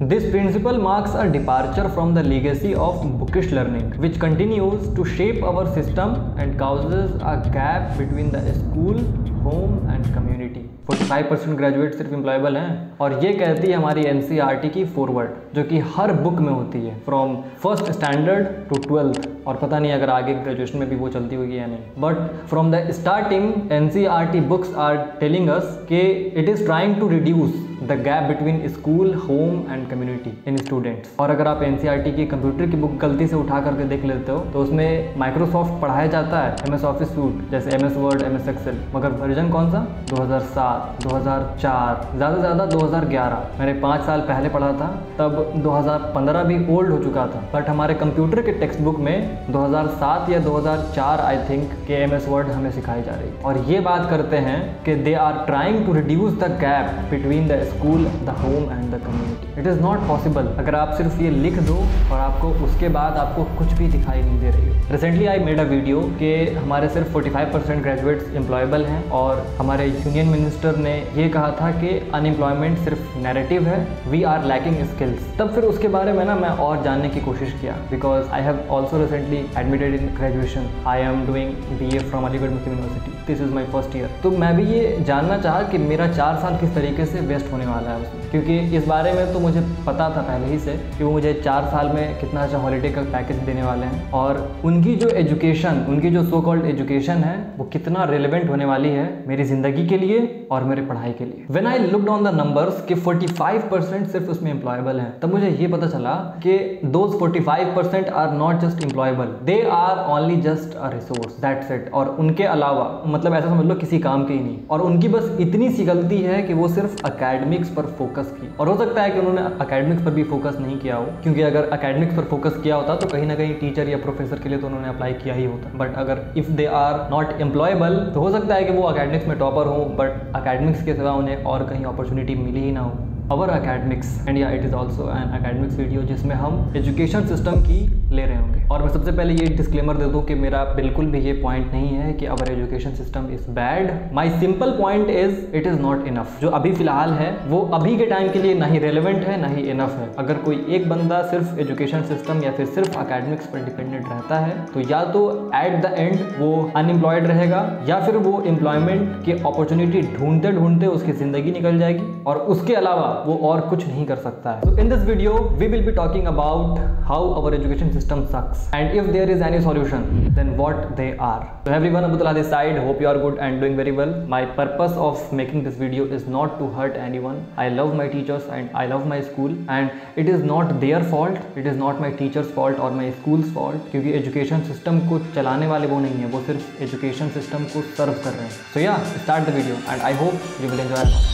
This principle marks a departure from the legacy of bookish learning, which continues to shape our system and causes a gap between the school, home and community. 45% graduate सिर्फ employable हैं और ये कहती है हमारी NCERT की forward, जो कि हर बुक में होती है from first standard to 12th, और पता नहीं अगर आगे ग्रेजुएशन में भी वो चलती होगी या नहीं। But from the starting NCERT books are telling us कि it is trying to reduce the gap between school, home and community in students. और अगर आप NCERT की कंप्यूटर की बुक गलती से उठा करके देख लेते हो तो उसमें माइक्रोसॉफ्ट पढ़ाया जाता है, MS ऑफिस सूट, जैसे MS वर्ड, MS एक्सेल, मगर वर्जन कौन सा? 2007, 2004, ज़्यादा से ज़्यादा 2011। मैंने 5 साल पहले पढ़ा था, तब 2015 भी ओल्ड हो चुका था। बट हमारे कंप्यूटर के टेक्स्ट बुक में 2007 या 2004 आई थिंक के MS वर्ड हमें सिखाई जा रही है। और ये बात करते हैं कि they are trying to reduce the gap between the school, the home and the community. It is not possible अगर आप सिर्फ ये लिख दो और आपको उसके बाद आपको कुछ भी दिखाई नहीं दे रही हो। Recently I made a video कि हमारे सिर्फ 45% ग्रेजुएट्स एम्प्लॉयबल हैं और हमारे यूनियन मिनिस्टर ने ये कहा था कि अनएम्प्लॉयमेंट सिर्फ नैरेटिव है, वी आर लैकिंग स्किल्स। तब फिर उसके बारे में ना मैं और जानने की कोशिश किया, because I have also recently admitted in graduation. I am doing BA from Aligarh Muslim university, this is my first year. तो मैं भी ये जानना चाहा कि मेरा 4 साल किस तरीके से वेस्ट होने वाला है उसमें, क्योंकि इस बारे में तो मुझे पता था पहले ही से कि वो मुझे 4 साल में कितना अच्छा हॉलीडे का पैकेज देने वाले हैं और उनकी जो एजुकेशन, उनकी जो सो कॉल्ड एजुकेशन है वो कितना रिलेवेंट होने वाली है मेरी ज़िंदगी के लिए और मेरे पढ़ाई के लिए। When I looked on the numbers कि 45% सिर्फ उसमें एम्प्लॉयबल हैं, तब मुझे ये पता चला कि those 45% are not just employable, they are only just a resource, that's it. और उनके अलावा मतलब ऐसा समझ लो किसी काम के ही नहीं, और उनकी बस इतनी सी गलती है कि वो सिर्फ अकेडमिक्स पर फोकस की। और हो सकता है कि उन्होंने अकेडमिक्स पर भी फोकस नहीं किया हो, क्योंकि अगर अकेडमिक्स पर फोकस किया होता तो कहीं ना कहीं टीचर या प्रोफेसर के लिए तो उन्होंने अप्लाई किया ही होता। बट अगर if they are not employable तो हो सकता है कि वो अकेडमिक्स में टॉपर हो, बट अकेडमिक्स के सिवा उन्हें और कहीं अपॉर्चुनिटी मिली ही ना हो। अवर अकेडमिक्स एंड या it is also an academics video जिसमें हम एजुकेशन सिस्टम की ले रहे होंगे। और मैं सबसे पहले ये डिस्क्लेमर दे दूँ कि मेरा बिल्कुल भी ये पॉइंट नहीं है कि our education system is bad. My simple point is it is not enough. जो अभी फ़िलहाल है वो अभी के टाइम के लिए ना ही रेलिवेंट है ना ही इनफ है। अगर कोई एक बंदा सिर्फ एजुकेशन सिस्टम या फिर सिर्फ अकेडमिक्स पर डिपेंडेंट रहता है तो या तो एट द एंड वो अनएम्प्लॉयड रहेगा या फिर वो एम्प्लॉयमेंट की अपॉर्चुनिटी ढूंढते ढूंढते उसकी ज़िंदगी निकल जाएगी और उसके अलावा वो और कुछ नहीं कर सकता है। तो in this video we will be talking about how our education system sucks and if there is any solution then what they are. So everyone, Abdullah this side, hope you are good and doing very well. My purpose of making this video is not to hurt anyone. I love my teachers and I love my school and it is not their fault, it is not my teachers fault or my school's fault, क्योंकि education system को चलाने वाले वो नहीं है, वो सिर्फ education system को सर्व कर रहे हैं। So yeah, start the video and I hope you will enjoy it.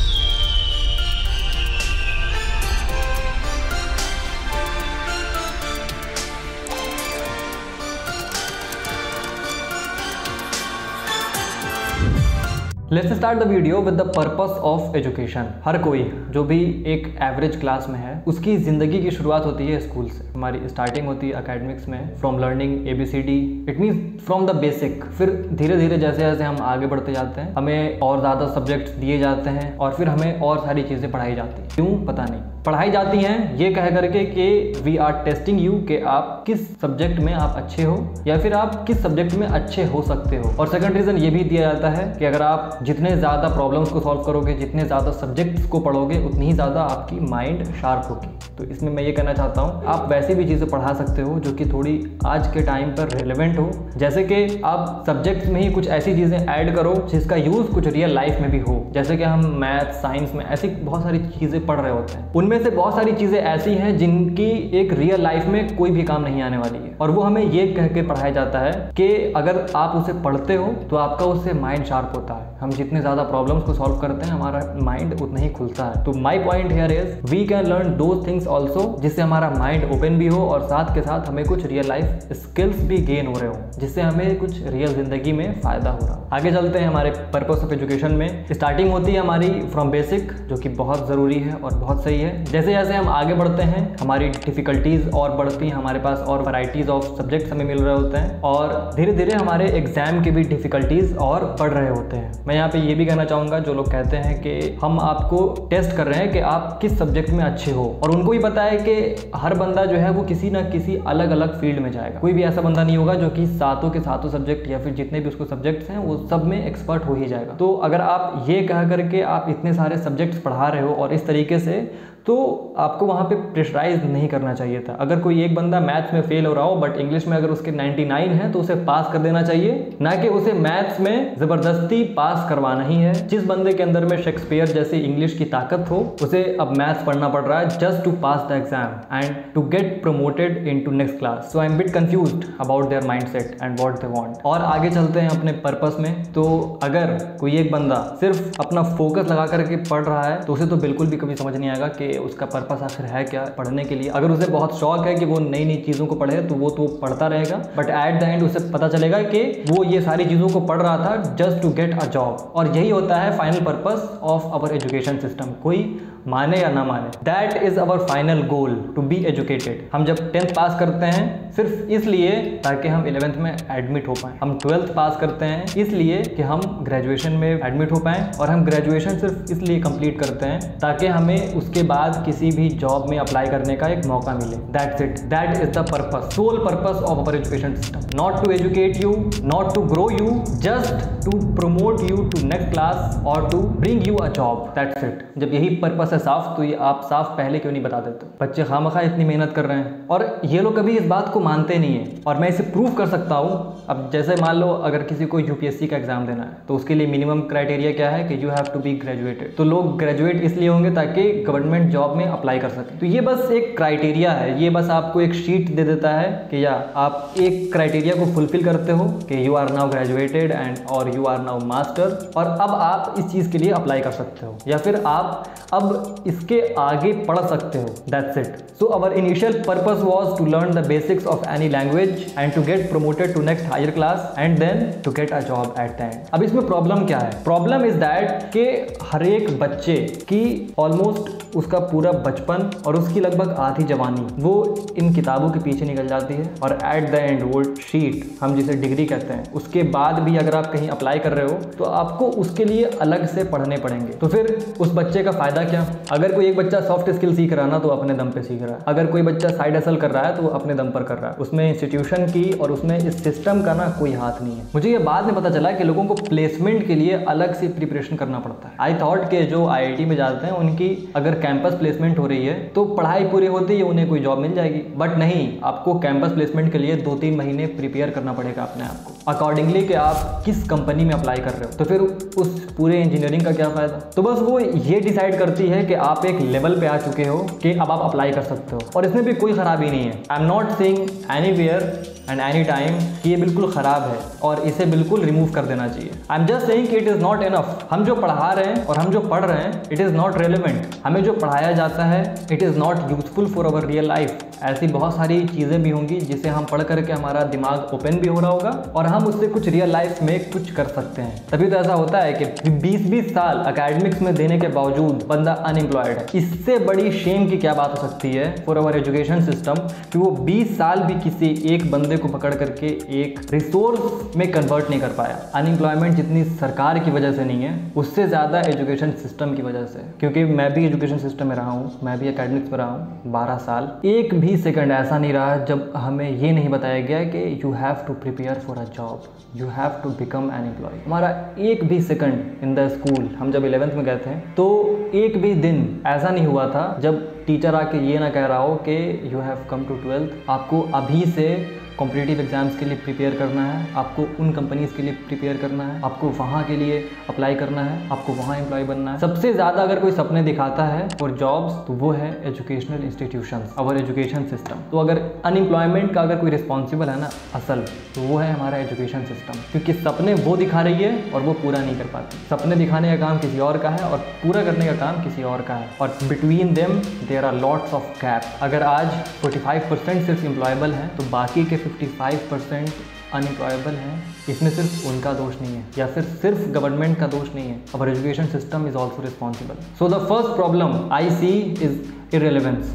Let's start the video with the purpose of education. हर कोई जो भी एक एवरेज क्लास में है उसकी ज़िंदगी की शुरुआत होती है स्कूल से। हमारी स्टार्टिंग होती है अकेडमिक्स में, from learning ABCD, it means from the basic. फिर धीरे धीरे जैसे जैसे हम आगे बढ़ते जाते हैं हमें और ज़्यादा सब्जेक्ट्स दिए जाते हैं और फिर हमें और सारी चीज़ें पढ़ाई जाती हैं। क्यों पता नहीं, पढ़ाई जाती हैं ये कह करके कि वी आर टेस्टिंग यू कि आप किस सब्जेक्ट में आप अच्छे हो या फिर आप किस सब्जेक्ट में अच्छे हो सकते हो। और सेकंड रीज़न ये भी दिया जाता है कि अगर आप जितने ज़्यादा प्रॉब्लम्स को सॉल्व करोगे, जितने ज़्यादा सब्जेक्ट्स को पढ़ोगे, उतनी ही ज़्यादा आपकी माइंड शार्प होगी। तो इसमें मैं ये कहना चाहता हूँ आप वैसी भी चीज़ें पढ़ा सकते हो जो कि थोड़ी आज के टाइम पर रेलेवेंट हो। जैसे कि आप सब्जेक्ट्स में ही कुछ ऐसी चीज़ें ऐड करो जिसका यूज़ कुछ रियल लाइफ में भी हो। जैसे कि हम मैथ, साइंस में ऐसी बहुत सारी चीज़ें पढ़ रहे होते हैं, उनमें से बहुत सारी चीज़ें ऐसी हैं जिनकी एक रियल लाइफ में कोई भी काम नहीं आने वाली है और वो हमें ये कह के पढ़ाया जाता है कि अगर आप उसे पढ़ते हो तो आपका उससे माइंड शार्प होता है। हम जितने ज़्यादा प्रॉब्लम्स को सॉल्व करते हैं हमारा माइंड उतना ही खुलता है। तो my point here is we can learn those things also, जिससे हमारा माइंड ओपन भी हो और साथ के साथ हमें कुछ रियल लाइफ स्किल्स भी गेन हो रहे हो, जिससे हमें कुछ रियल जिंदगी में फ़ायदा हो रहा हो। आगे चलते हैं हमारे पर्पस ऑफ एजुकेशन में। स्टार्टिंग होती है हमारी फ्रॉम बेसिक, जो कि बहुत ज़रूरी है और बहुत सही है। जैसे जैसे हम आगे बढ़ते हैं हमारी डिफ़िकल्टीज़ और बढ़ती हैं, हमारे पास और वैराइटीज़ ऑफ सब्जेक्ट्स हमें मिल रहे होते हैं और धीरे धीरे हमारे एग्जाम के भी डिफ़िकल्टीज़ और बढ़ रहे होते हैं। मैं यहाँ पे ये भी कहना चाहूँगा, जो लोग कहते हैं कि हम आपको टेस्ट कर रहे हैं कि आप किस सब्जेक्ट में अच्छे हो, और उनको भी पता है कि हर बंदा जो है वो किसी ना किसी अलग अलग फील्ड में जाएगा। कोई भी ऐसा बंदा नहीं होगा जो कि सातों के सातों सब्जेक्ट या फिर जितने भी उसको सब्जेक्ट्स हैं वो सब में एक्सपर्ट हो ही जाएगा। तो अगर आप ये कह करके आप इतने सारे सब्जेक्ट्स पढ़ा रहे हो और इस तरीके से, तो आपको वहाँ पे प्रेशराइज नहीं करना चाहिए था। अगर कोई एक बंदा मैथ्स में फेल हो रहा हो बट इंग्लिश में अगर उसके 99 है तो उसे पास कर देना चाहिए, ना कि उसे मैथ्स में ज़बरदस्ती पास करवाना ही है। जिस बंदे के अंदर में शेक्सपियर जैसी इंग्लिश की ताकत हो उसे अब मैथ्स पढ़ना पड़ रहा है just to pass the exam and to get promoted into next class. So I am bit confused about their mindset and what they want. और आगे चलते हैं अपने पर्पस में। तो अगर कोई एक बंदा सिर्फ अपना फोकस लगा करके पढ़ रहा है तो उसे तो बिल्कुल भी कभी समझ नहीं आएगा कि उसका पर्पस आखिर है क्या पढ़ने के लिए। अगर उसे बहुत शौक है कि वो नई नई चीज़ों को पढ़े तो वो पढ़ता रहेगा, बट एट द एंड उसे पता चलेगा कि वो ये सारी चीज़ों को पढ़ रहा था just to get a job. और यही होता है final purpose of our education system, कोई माने या ना माने। That is our final goal, to be educated. हम जब 10th पास करते हैं सिर्फ इसलिए ताकि हम 11th में एडमिट हो पाएं, हम 12th पास करते हैं इसलिए कि हम ग्रेजुएशन में एडमिट हो पाएं, और हम ग्रेजुएशन सिर्फ इसलिए कंप्लीट करते हैं ताकि हमें उसके बाद किसी भी जॉब में अप्लाई करने का एक मौका मिले। That's it, that is the purpose, sole purpose of our education system. Not to educate you, not to grow you, just to promote you to next class और to bring you a job. That's it. जब यही purpose है साफ, तो ये आप साफ पहले क्यों नहीं बता देते? बच्चे खामखा इतनी मेहनत कर रहे हैं और ये लोग कभी इस बात को मानते नहीं है, और मैं इसे प्रूव कर सकता हूँ। अब जैसे मान लो अगर किसी को यूपीएससी का एग्जाम देना है तो उसके लिए मिनिमम क्राइटेरिया क्या है कि you have to be graduated. तो लोग ग्रेजुएट इसलिए होंगे ताकि गवर्नमेंट जॉब में अप्लाई कर सकें। तो ये बस एक क्राइटेरिया है, ये बस आपको एक शीट दे देता है कि या आप एक क्राइटेरिया को फुलफिल करते हो कि you are now graduated and और यू आर नाउ मास्टर, और अब आप इस चीज़ के लिए अप्लाई कर सकते हो या फिर आप अब इसके आगे पढ़ सकते हो। That's it. So our initial purpose was to learn the basics of any language and to get promoted to next higher class and then to get a job at the end. अब इसमें problem क्या है? Problem is that कि हर एक बच्चे की almost उसका पूरा बचपन और उसकी लगभग आधी जवानी वो इन किताबों के पीछे निकल जाती है, और एट द एंड वो शीट, हम जिसे डिग्री कहते हैं, उसके बाद भी अगर आप कहीं अप्लाई कर रहे हो तो आपको उसके लिए अलग से पढ़ने पड़ेंगे। तो फिर उस बच्चे का फायदा क्या? अगर कोई एक बच्चा सॉफ्ट स्किल सीख रहा है ना तो अपने दम पे सीख रहा है, अगर कोई बच्चा साइड हसल कर रहा है तो वो अपने दम पर कर रहा है, उसमें इंस्टीट्यूशन की और उसमें इस सिस्टम का ना कोई हाथ नहीं है। मुझे ये बाद में पता चला कि लोगों को प्लेसमेंट के लिए अलग से प्रिपरेशन करना पड़ता है। आई थॉट के जो IIT में जाते हैं उनकी अगर कैंपस प्लेसमेंट हो रही है तो पढ़ाई पूरी होती है, उन्हें कोई जॉब मिल जाएगी, बट नहीं, आपको कैंपस प्लेसमेंट के लिए 2-3 महीने प्रिपेयर करना पड़ेगा अपने आप को अकॉर्डिंगली कि आप किस कंपनी में अप्लाई कर रहे हो। तो फिर उस पूरे इंजीनियरिंग का क्या फायदा? तो बस वो ये डिसाइड करती है कि आप एक लेवल पे आ चुके हो कि अब आप अप्लाई कर सकते हो, और इसमें भी कोई खराबी नहीं है। I am not saying anywhere and any time कि ये बिल्कुल खराब है और इसे बिल्कुल रिमूव कर देना चाहिए। आई एम जस्ट सेइंग कि इट इज नॉट इनफ। हम जो पढ़ा रहे हैं और हम जो पढ़ रहे हैं इट इज नॉट रेलेवेंट। हमें जो पढ़ाया जाता है it is not useful for our real life. ऐसी बहुत सारी चीजें भी होंगी जिसे हम पढ़ करके हमारा दिमाग ओपन भी हो रहा होगा और हम उससे कुछ रियल लाइफ में कुछ कर सकते हैं। तभी तो ऐसा होता है कि 20-20 साल एकेडमिक्स में देने के बावजूद बंदा अनएम्प्लॉयड है। इससे बड़ी शेम की क्या बात हो सकती है फॉर अवर एजुकेशन सिस्टम कि वो 20 साल भी किसी एक बंदे को पकड़ करके एक रिसोर्स में कन्वर्ट नहीं कर पाया। अनएम्प्लॉयमेंट जितनी सरकार की वजह से नहीं है, उससे ज़्यादा एजुकेशन सिस्टम की वजह से। क्योंकि मैं भी एजुकेशन सिस्टम में रहा हूँ, मैं भी एकेडमिक्स में रहा हूँ 12 साल। एक भी सेकंड ऐसा नहीं रहा जब हमें ये नहीं बताया गया कि you have to prepare for a job, you have to become an employ. हमारा एक भी सेकंड इन द स्कूल, हम जब 11th में गए थे तो एक भी दिन ऐसा नहीं हुआ था जब टीचर आके ये ना कह रहा हो कि you have come to 12th, आपको अभी से कॉम्पिटिटिव एग्जाम्स के लिए प्रिपेयर करना है, आपको उन कंपनीज के लिए प्रिपेयर करना है, आपको वहाँ के लिए अप्लाई करना है, आपको वहाँ एम्प्लॉय बनना है। सबसे ज़्यादा अगर कोई सपने दिखाता है और जॉब्स तो वो है educational institutions, our education system. तो अगर अनएम्प्लॉयमेंट का अगर कोई रिस्पॉन्सिबल है ना असल, तो वो है हमारा एजुकेशन सिस्टम। क्योंकि सपने वो दिखा रही है और वो पूरा नहीं कर पाती। सपने दिखाने का काम किसी और का है और पूरा करने का काम किसी और का है, और between them there are lots of gap. अगर आज 45% सिर्फ एम्प्लॉयबल हैं तो बाकी के 55% अनएम्प्लॉयबल हैं। इसमें सिर्फ उनका दोष नहीं है या फिर सिर्फ गवर्नमेंट का दोष नहीं है। Our education system is also responsible. So the first problem I see is irrelevance.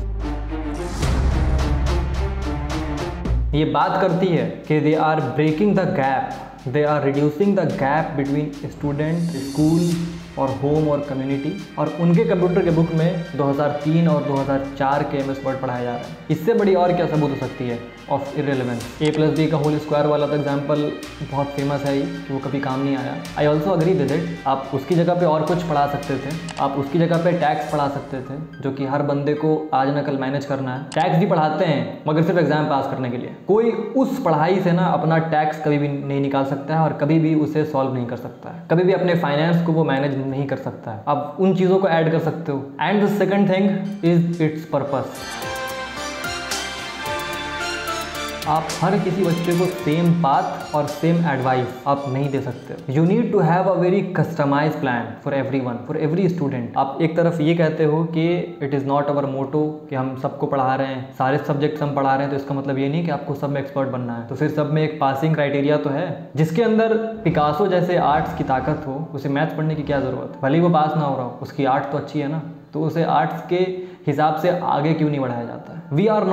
ये बात करती है कि they are breaking the gap they are reducing the gap between student, school और होम और कम्युनिटी। और उनके कंप्यूटर के बुक में 2003 और 2004 के MS वर्ड पढ़ाया जा रहा है। इससे बड़ी और क्या सबूत हो सकती है ऑफ इररिलेवेंस। A+B का होल स्क्वायर वाला तो एग्जाम्पल बहुत फेमस है ही कि वो कभी काम नहीं आया। I also agree with it. आप उसकी जगह पे और कुछ पढ़ा सकते थे, आप उसकी जगह पे टैक्स पढ़ा सकते थे, जो कि हर बंदे को आज न कल मैनेज करना है। टैक्स भी पढ़ाते हैं मगर सिर्फ एग्जाम पास करने के लिए। कोई उस पढ़ाई से ना अपना टैक्स कभी भी नहीं निकाल सकता है और कभी भी उसे सॉल्व नहीं कर सकता है, कभी भी अपने फाइनेंस को वो मैनेज नहीं कर सकता है। आप उन चीज़ों को ऐड कर सकते हो। And the second thing is its purpose. आप हर किसी बच्चे को सेम पाथ और सेम एडवाइस आप नहीं दे सकते। You need to have a very customise plan for everyone, for every student. आप एक तरफ ये कहते हो कि it is not our motto कि हम सबको पढ़ा रहे हैं, सारे सब्जेक्ट्स हम पढ़ा रहे हैं, तो इसका मतलब ये नहीं कि आपको सब में एक्सपर्ट बनना है। तो फिर सब में एक पासिंग क्राइटेरिया तो है। जिसके अंदर पिकासो जैसे आर्ट्स की ताकत हो, उसे मैथ्स पढ़ने की क्या ज़रूरत? भले ही वो पास ना हो रहा हो, उसकी आर्ट तो अच्छी है ना, तो उसे आर्ट्स के हिसाब से आगे क्यों नहीं बढ़ाया जाता है? We are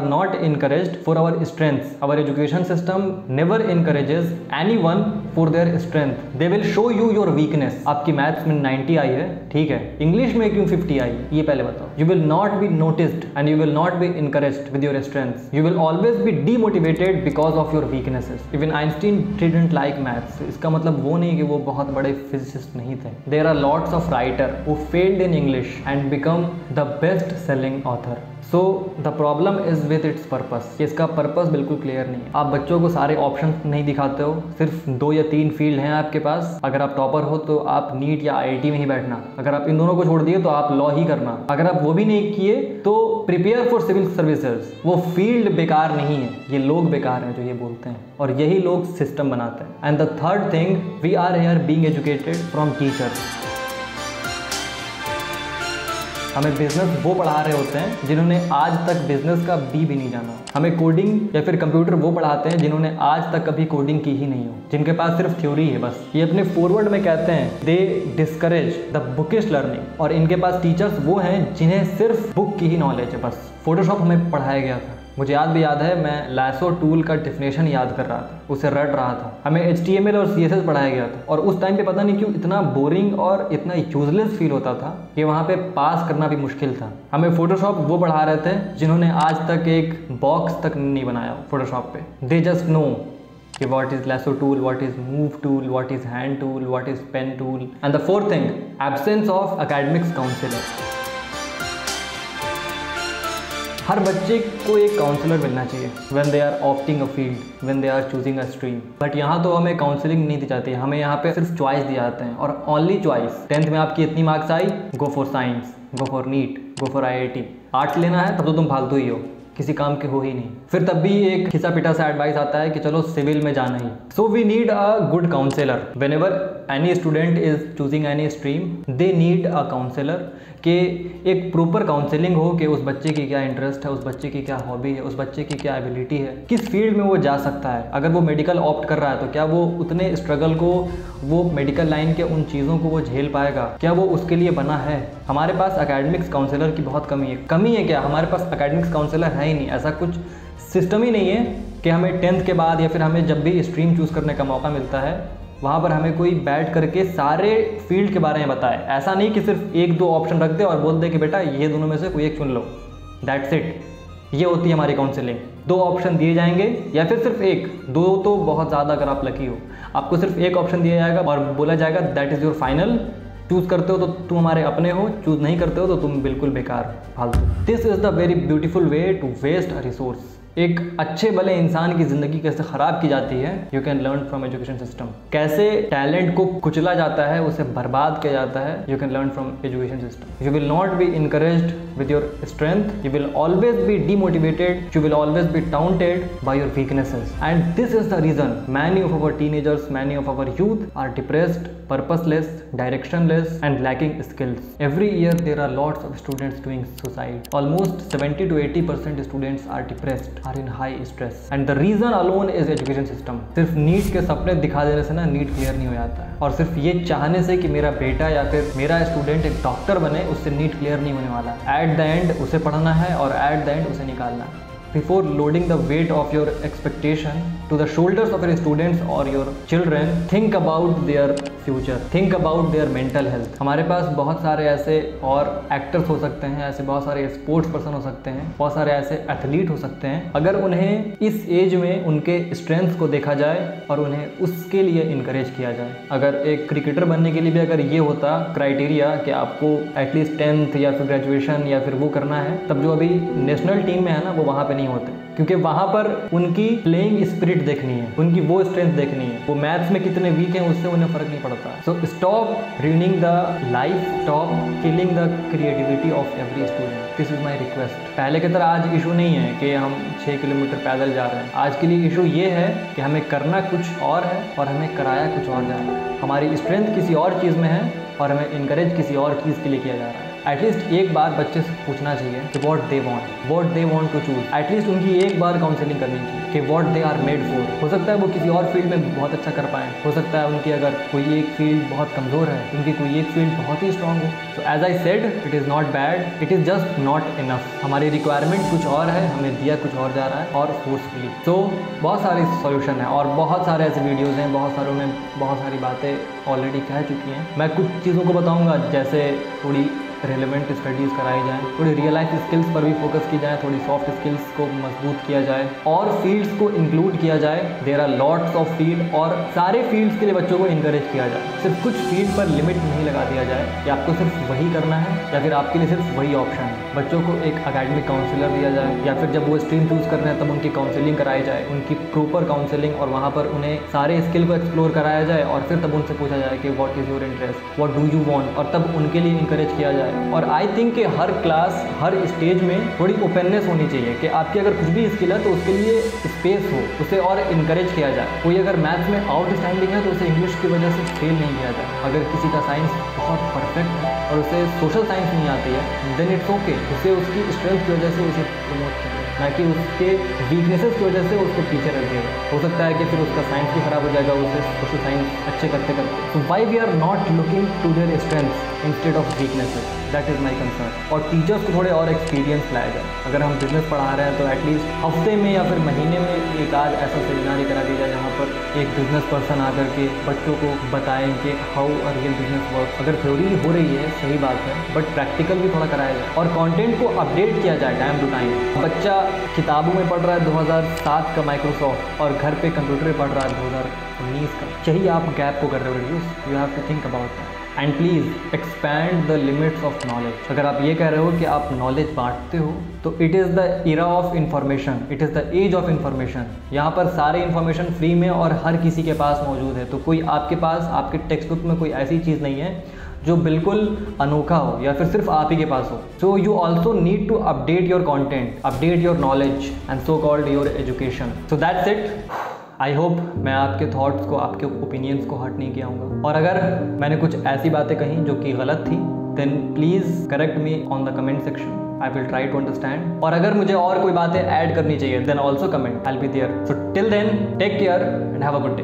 not encouraged for our strength. Our education system never encourages anyone for their strength. They will show you your weakness. आपकी मैथ्स में 90 आई है, ठीक है, इंग्लिश में क्यों 50 आई, ये पहले बताओ। You will not B noticed and you will not be encouraged with your strengths. You will always be demotivated because of your weaknesses. Even Einstein didn't like maths. इसका मतलब वो नहीं कि वो बहुत बड़े फिजिसिस्ट नहीं थे। There are lots of writer who failed in English and become the best selling author. So the problem is with its purpose. इसका पर्पस बिल्कुल क्लियर नहीं है। आप बच्चों को सारे ऑप्शन नहीं दिखाते हो, सिर्फ 2 या 3 फील्ड हैं आपके पास। अगर आप टॉपर हो तो आप नीट या IIT में ही बैठना। अगर आप इन दोनों को छोड़ दिए तो आप लॉ ही करना। अगर आप वो भी नहीं किए तो प्रिपेयर फॉर सिविल सर्विसेज। वो फील्ड बेकार नहीं है, ये लोग बेकार हैं जो ये बोलते हैं, और यही लोग सिस्टम बनाते हैं। And the third thing, we are here being educated from teachers. हमें बिजनेस वो पढ़ा रहे होते हैं जिन्होंने आज तक बिजनेस का B भी नहीं जाना। हमें कोडिंग या फिर कंप्यूटर वो पढ़ाते हैं जिन्होंने आज तक कभी कोडिंग की ही नहीं हो, जिनके पास सिर्फ थ्योरी है बस। ये अपने फॉरवर्ड में कहते हैं दे डिस्करेज द बुकिश लर्निंग। और इनके पास टीचर्स वो हैं जिन्हें सिर्फ बुक की ही नॉलेज है बस। फोटोशॉप हमें पढ़ाया गया था, मुझे याद भी याद है, मैं लासो टूल का डेफिनेशन याद कर रहा था, उसे रट रहा था। हमें HTML और CSS पढ़ाया गया था, और उस टाइम पे पता नहीं क्यों इतना बोरिंग और इतना यूजलेस फील होता था कि वहाँ पे पास करना भी मुश्किल था। हमें फोटोशॉप वो पढ़ा रहे थे जिन्होंने आज तक एक बॉक्स तक नहीं बनाया फोटोशॉप पे। दे जस्ट नो कि what is lasso tool, what is move tool, what is hand tool, what is pen tool. And the fourth thing, absence of academics counselor. हर बच्चे को एक काउंसलर मिलना चाहिए when they are opting a field, when they are choosing a stream. But यहाँ तो हमें counselling नहीं दी जाती है, हमें यहाँ पे सिर्फ चॉइस दिए जाते हैं, और ओनली चॉइस। 10th में आपकी इतनी मार्क्स आई, go for science, go for NEET, go for IIT। Arts लेना है तब तो तुम फालतू ही हो, किसी काम के हो ही नहीं। फिर तब भी एक खिसा पिटा सा एडवाइस आता है कि चलो सिविल में जाना ही। So we need a good counsellor. Whenever any student is choosing any stream, they need a counsellor. कि एक प्रॉपर काउंसलिंग हो कि उस बच्चे की क्या इंटरेस्ट है, उस बच्चे की क्या हॉबी है, उस बच्चे की क्या एबिलिटी है, किस फील्ड में वो जा सकता है। अगर वो मेडिकल ऑप्ट कर रहा है तो क्या वो उतने स्ट्रगल को, वो मेडिकल लाइन के उन चीज़ों को वो झेल पाएगा, क्या वो उसके लिए बना है। हमारे पास एकेडमिक्स काउंसलर की बहुत कमी है क्या? हमारे पास एकेडमिक्स काउंसलर है ही नहीं। ऐसा कुछ सिस्टम ही नहीं है कि हमें 10th के बाद या फिर हमें जब भी स्ट्रीम चूज़ करने का मौका मिलता है वहाँ पर हमें कोई बैठ करके सारे फील्ड के बारे में बताए। ऐसा नहीं कि सिर्फ 1-2 ऑप्शन रख दे और बोल दे कि बेटा ये दोनों में से कोई एक चुन लो, दैट्स इट। ये होती है हमारी काउंसलिंग। 2 ऑप्शन दिए जाएंगे या फिर सिर्फ 1, 2 तो बहुत ज़्यादा अगर आप लकी हो। आपको सिर्फ 1 ऑप्शन दिया जाएगा और बोला जाएगा that is your final. Choose करते हो तो तुम हमारे अपने हो, चूज़ नहीं करते हो तो तुम बिल्कुल बेकार, फालतू। This is the very beautiful way to waste a resource. एक अच्छे भले इंसान की ज़िंदगी कैसे ख़राब की जाती है, you can learn from education system. कैसे टैलेंट को कुचला जाता है, उसे बर्बाद किया जाता है, you can learn from education system. You will not be encouraged with your strength, you will always be demotivated, you will always be taunted by your weaknesses. And this is the reason many of our teenagers, many of our youth are depressed, purposeless, directionless and lacking skills. Every year there are lots of students doing suicide. Almost 70 to 80% students are depressed, are in high stress, and the reason alone is education system. सिर्फ NEET के सपने दिखा देने से ना NEET clear नहीं हो जाता है, और सिर्फ ये चाहने से कि मेरा बेटा या फिर मेरा स्टूडेंट एक डॉक्टर बने, उससे नीट क्लियर नहीं होने वाला। एट द एंड उसे पढ़ना है और एट द एंड उसे निकालना है। Before loading the weight of your expectation to the shoulders of your students or your children, think about their future, think about their mental health. हमारे पास बहुत सारे ऐसे और एक्टर्स हो सकते हैं, ऐसे बहुत सारे स्पोर्ट्स पर्सन हो सकते हैं, बहुत सारे ऐसे एथलीट हो सकते हैं. अगर उन्हें इस एज में उनके स्ट्रेंथ्स को देखा जाए और उन्हें उसके लिए इनकरेज किया जाए. अगर एक क्रिकेटर बनने के लिए भी अगर ये होता क्राइटेरिया कि आपको एटलीस्ट 10th या फिर ग्रेजुएशन या फिर वो करना है, तब जो अभी नेशनल टीम में है ना, वो वहाँ पे नहीं होते, क्योंकि वहाँ पर उनकी प्लेइंग स्पिरिट देखनी है, उनकी वो स्ट्रेंथ देखनी है. वो मैथ्स में कितने वीक हैं उससे उन्हें फ़र्क नहीं पड़ता. So stop ruining the life, stop killing the creativity of every student. This is my request. पहले की तरह आज इशू नहीं है कि हम 6 किलोमीटर पैदल जा रहे हैं. आज के लिए इशू ये है कि हमें करना कुछ और है और हमें कराया कुछ और जा रहा है. हमारी स्ट्रेंथ किसी और चीज़ में है और हमें इनकरेज किसी और चीज़ के लिए किया जा रहा है. एटलीस्ट एक बार बच्चे से पूछना चाहिए कि what they want to choose. At least उनकी एक बार काउंसलिंग करनी चाहिए कि what they are made for. हो सकता है वो किसी और फील्ड में बहुत अच्छा कर पाएँ, हो सकता है उनकी अगर कोई एक फील्ड बहुत कमज़ोर है, उनकी कोई एक फील्ड बहुत ही स्ट्रांग हो. So as I said, it is not bad, it is just not enough. हमारी रिक्वायरमेंट कुछ और है, हमें दिया कुछ और जा रहा है और फोर्सफुली. तो बहुत सारे सॉल्यूशन है और बहुत सारे ऐसे वीडियोज़ हैं, बहुत सारों में बहुत सारी बातें ऑलरेडी कह चुकी हैं. मैं कुछ चीज़ों को बताऊँगा, जैसे थोड़ी रेलेवेंट स्टडीज़ कराई जाएँ, थोड़ी रियल लाइफ स्किल्स पर भी फोकस की जाए, थोड़ी सॉफ्ट स्किल्स को मजबूत किया जाए और फील्ड्स को इंक्लूड किया जाए. There are lots of field और सारे फील्ड्स के लिए बच्चों को इंकरेज किया जाए. सिर्फ कुछ फील्ड पर लिमिट नहीं लगा दिया जाए कि आपको सिर्फ वही करना है या फिर आपके लिए सिर्फ वही ऑप्शन है. बच्चों को एक अकेडमिक काउंसलर दिया जाए या फिर जब वो स्ट्रीम चूज़ कर रहे हैं तब उनकी काउंसलिंग कराई जाए, उनकी प्रॉपर काउंसलिंग, और वहाँ पर उन्हें सारे स्किल को एक्सप्लोर कराया जाए और फिर तब उनसे पूछा जाए कि what is your interest, what do you want, और तब उनके लिए इंकरेज किया जाए. और आई थिंक कि हर क्लास, हर स्टेज में थोड़ी ओपननेस होनी चाहिए कि आपकी अगर कुछ भी स्किल है तो उसके लिए स्पेस हो, उसे और इनकरेज किया जाए. कोई अगर मैथ्स में आउटस्टैंडिंग है तो उसे इंग्लिश की वजह से फेल नहीं किया जाए. अगर किसी का साइंस बहुत परफेक्ट है और उसे सोशल साइंस नहीं आती है, देन इट्स ओके, उसे उसकी स्ट्रेंथ की वजह से उसे प्रमोट करें, ना कि उसके वीकनेसेस की वजह से उसको पीछे रख दिया. हो सकता है कि फिर उसका साइंस भी खराब हो जाएगा उसे सोशल साइंस अच्छे करते करते. तो why we are not looking to their strengths instead of weaknesses, that is my concern. और टीचर्स को थोड़े और एक्सपीरियंस लाया जाए. अगर हम बिजनेस पढ़ा रहे हैं तो एटलीस्ट हफ्ते में या फिर महीने में एक आध ऐसा सेमिनार करा दिया जाए जहाँ पर एक बिजनेस पर्सन आकर के बच्चों को बताएं कि how a real business work. अगर थ्योरी हो रही है सही बात है, बट प्रैक्टिकल भी थोड़ा कराया जाए और कंटेंट को अपडेट किया जाए टाइम टू टाइम. बच्चा किताबों में पढ़ रहा है 2007 का माइक्रोसॉफ्ट और घर पे कंप्यूटर में पढ़ रहा है 2019 का. चाहिए आप गैप को कर रहे हो reduce. You have to think about that. And please expand the limits of knowledge. अगर आप ये कह रहे हो कि आप नॉलेज बांटते हो तो it is the era of information, it is the age of information. यहाँ पर सारे इन्फॉर्मेशन फ्री में और हर किसी के पास मौजूद है. तो कोई आपके पास, आपके टेक्स्ट बुक में कोई ऐसी चीज़ नहीं है जो बिल्कुल अनोखा हो या फिर सिर्फ आप ही के पास हो. So you also need to update your content, update your knowledge and so called your education. So that's it. I hope मैं आपके थॉट्स को, आपके ओपिनियंस को हर्ट नहीं किया हूँ. और अगर मैंने कुछ ऐसी बातें कहीं जो कि गलत थी, then please correct me on the comment section. I will try to understand. और अगर मुझे और कोई बातें ऐड करनी चाहिए, then also comment, I will be there. So till then, take care and have a good day.